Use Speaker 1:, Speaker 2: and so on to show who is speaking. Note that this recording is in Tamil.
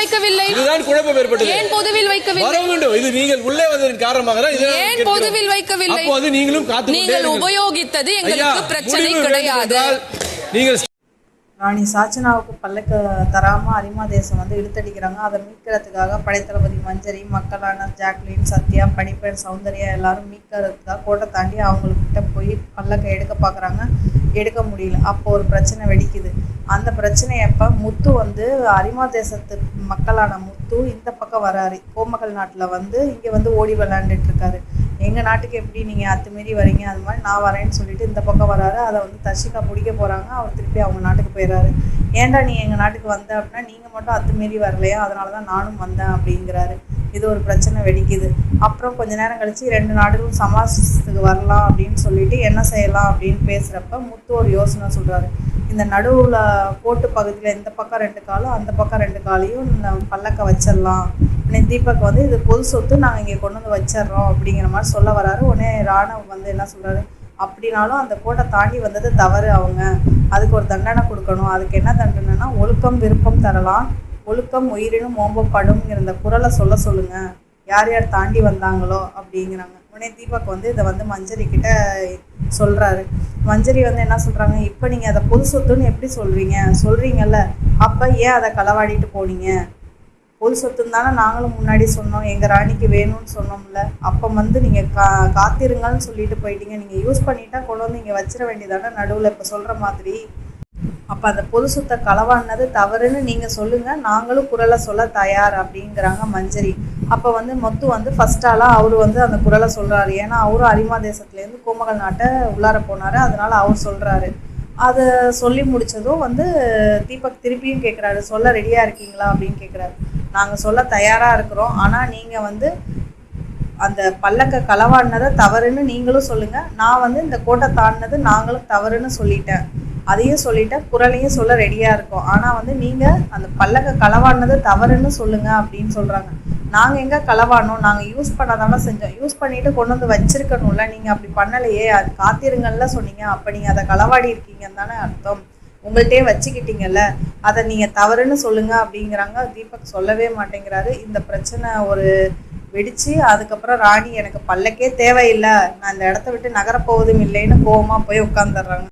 Speaker 1: வைக்கவில்லை?
Speaker 2: இதுதான் குழப்பம் ஏற்பட்டது.
Speaker 1: ஏன் பொதுவில் வைக்கவில்லை?
Speaker 2: வர வேண்டும். இது நீங்கள் உள்ளே வந்ததன் காரணமாக தான் இதை
Speaker 1: ஏன் பொதுவில் வைக்கவில்லை?
Speaker 2: அப்போது நீங்களும் காத்து
Speaker 1: நீங்கள் உபயோகித்தது எங்களுக்கு பிரச்சனை கிடையாது.
Speaker 2: நீங்கள்
Speaker 3: ராணி சாச்சனாவுக்கு பல்லக்கு தராமல் அரிமா தேசம் வந்து இழுத்தடிக்கிறாங்க. அதை மீட்கிறதுக்காக படைத்தளபதி மஞ்சரி, மக்களான ஜாக்லின், சத்யா, பணிப்பெண் சௌந்தர்யா எல்லாரும் மீட்கிறதுக்காக கோட்டை தாண்டி அவங்கக்கிட்ட போய் பல்லக்கை எடுக்க பார்க்குறாங்க. எடுக்க முடியல. அப்போ ஒரு பிரச்சனை வெடிக்குது. அந்த பிரச்சனையப்போ முத்து வந்து அரிமா தேசத்து மக்களான முத்து இந்த பக்கம் வராரு. கோமகள் நாட்டில் வந்து இங்கே வந்து ஓடி விளையாண்டுட்டு இருக்காரு. எங்கள் நாட்டுக்கு எப்படி நீங்கள் அத்துமீறி வரீங்க, அது மாதிரி நான் வரேன்னு சொல்லிட்டு இந்த பக்கம் வராரு. அதை வந்து தர்ஷிகா பிடிக்க போகிறாங்க. அவர் திருப்பி அவங்க நாட்டுக்கு போயிடுறாரு. ஏன்டா நீ எங்கள் நாட்டுக்கு வந்த அப்படின்னா, நீங்கள் மட்டும் அத்துமீறி வரலையா, அதனால தான் நானும் வந்தேன் அப்படிங்கிறாரு. இது ஒரு பிரச்சனை வெடிக்குது. அப்புறம் கொஞ்ச நேரம் கழித்து 2 நாடுகளும் சமாசத்துக்கு வரலாம் அப்படின்னு சொல்லிட்டு என்ன செய்யலாம் அப்படின்னு பேசுகிறப்ப முத்து ஒரு யோசனை சொல்கிறாரு. இந்த நடுவில் கோட்டு பகுதியில் இந்த பக்கம் 2 காலும் அந்த பக்கம் 2 காலையும் பல்லக்க வச்சிடலாம். உடனே தீபக் வந்து இது பொது சொத்து, நாங்கள் இங்கே கொண்டு வந்து வச்சிட்றோம் அப்படிங்கிற மாதிரி சொல்ல வராரு. உடனே ராணவ் வந்து என்ன சொல்கிறாரு, அப்படின்னாலும் அந்த கோட்டை தாண்டி வந்தது தவறு, அவங்க அதுக்கு ஒரு தண்டனை கொடுக்கணும். அதுக்கு என்ன தண்டனைனா ஒழுக்கம் விருப்பம் தரலாம், ஒழுக்கம் உயிரினும் ஓம்பப்படும்ங்கிற இந்த குறளை சொல்லுங்கள், யார் யார் தாண்டி வந்தாங்களோ அப்படிங்கிறாங்க. உடனே தீபக் வந்து இதை வந்து மஞ்சரி கிட்ட சொல்கிறாரு. மஞ்சரி வந்து என்ன சொல்கிறாங்க, இப்போ நீங்கள் அதை பொது சொத்துன்னு எப்படி சொல்கிறீங்கல்ல, அப்போ ஏன் அதை களவாடிட்டு போனீங்க? பொது சொத்துன்னு தானே நாங்களும் முன்னாடி சொன்னோம், எங்கள் ராணிக்கு வேணும்னு சொன்னோம்ல. அப்போ வந்து நீங்கள் காத்திருங்கன்னு சொல்லிட்டு போயிட்டீங்க. நீங்கள் யூஸ் பண்ணிட்டா கொண்டு வந்து இங்கே வச்சிட வேண்டியதானே நடுவில் இப்போ சொல்கிற மாதிரி. அப்போ அந்த பொது சொத்தை களவாடினது தவறுன்னு நீங்கள் சொல்லுங்கள், நாங்களும் குரலை சொல்ல தயார் அப்படிங்கிறாங்க மஞ்சரி. அப்போ வந்து முத்து வந்து ஃபஸ்ட் ஆளாக அவர் வந்து அந்த குரலை சொல்கிறாரு. ஏன்னா அவரும் அரிமா தேசத்துலேருந்து கோமகள் நாட்டை உள்ளார போனார், அதனால் அவர் சொல்கிறாரு. அதை சொல்லி முடித்ததும் வந்து தீபக் திருப்பியும் கேட்குறாரு, சொல்ல ரெடியாக இருக்கீங்களா அப்படின்னு கேட்குறாரு. நாங்கள் சொல்ல தயாராக இருக்கிறோம், ஆனால் நீங்கள் வந்து அந்த பல்லக்க களவாடினதை தவறுன்னு நீங்களும் சொல்லுங்கள், நான் வந்து இந்த கோட்டை தாண்டினது நாங்களும் தவறுன்னு சொல்லிட்டேன், அதையும் சொல்லிட்டேன், குரலையும் சொல்ல ரெடியாக இருக்கோம். ஆனால் வந்து நீங்கள் அந்த பல்லக்க களவாடினது தவறுன்னு சொல்லுங்கள் அப்படின்னு சொல்கிறாங்க. நாங்கள் எங்கே களவாடணும், நாங்கள் யூஸ் பண்ணாதானே செஞ்சோம், யூஸ் பண்ணிவிட்டு கொண்டு வந்து வச்சிருக்கணும்ல, நீங்கள் அப்படி பண்ணலையே, அது காத்திருங்கள்ல சொன்னீங்க, அப்போ நீங்கள் அதை களவாடி இருக்கீங்கன்னு தானே அர்த்தம், உங்கள்கிட்டே வச்சுக்கிட்டீங்கல்ல, அதை நீங்கள் தவறுன்னு சொல்லுங்கள் அப்படிங்கிறாங்க. தீபக் சொல்லவே மாட்டேங்கிறாரு. இந்த பிரச்சனை ஒரு வெடித்து அதுக்கப்புறம் ராணி எனக்கு பல்லக்கே தேவையில்லை, நான் இந்த இடத்த விட்டு நகரப்போவதும் இல்லைன்னு கோவமாக போய் உட்காந்துடுறாங்க.